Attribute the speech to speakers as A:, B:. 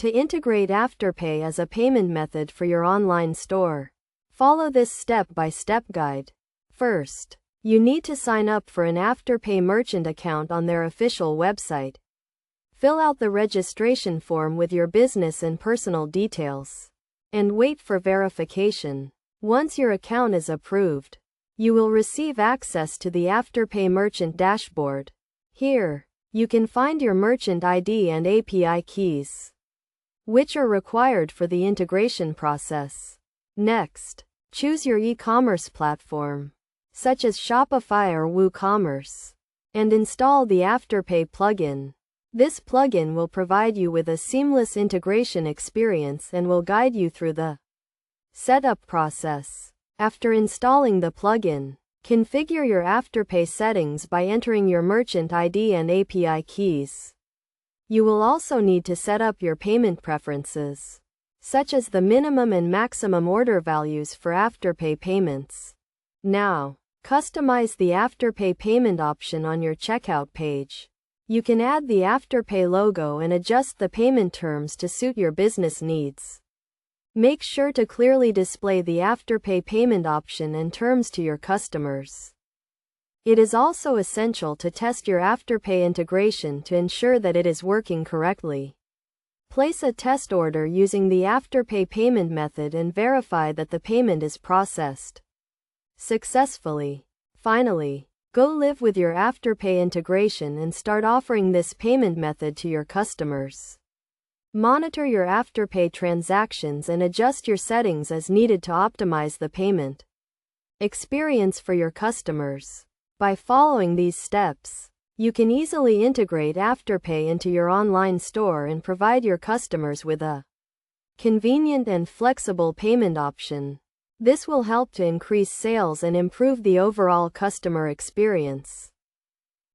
A: To integrate Afterpay as a payment method for your online store, follow this step-by-step guide. First, you need to sign up for an Afterpay merchant account on their official website. Fill out the registration form with your business and personal details, and wait for verification. Once your account is approved, you will receive access to the Afterpay merchant dashboard. Here, you can find your merchant ID and API keys, which are required for the integration process. Next, choose your e-commerce platform, such as Shopify or WooCommerce, and install the Afterpay plugin. This plugin will provide you with a seamless integration experience and will guide you through the setup process. After installing the plugin, configure your Afterpay settings by entering your merchant ID and API keys. You will also need to set up your payment preferences, such as the minimum and maximum order values for Afterpay payments. Now, customize the Afterpay payment option on your checkout page. You can add the Afterpay logo and adjust the payment terms to suit your business needs. Make sure to clearly display the Afterpay payment option and terms to your customers. It is also essential to test your Afterpay integration to ensure that it is working correctly. Place a test order using the Afterpay payment method and verify that the payment is processed successfully. Finally, go live with your Afterpay integration and start offering this payment method to your customers. Monitor your Afterpay transactions and adjust your settings as needed to optimize the payment experience for your customers. By following these steps, you can easily integrate Afterpay into your online store and provide your customers with a convenient and flexible payment option. This will help to increase sales and improve the overall customer experience.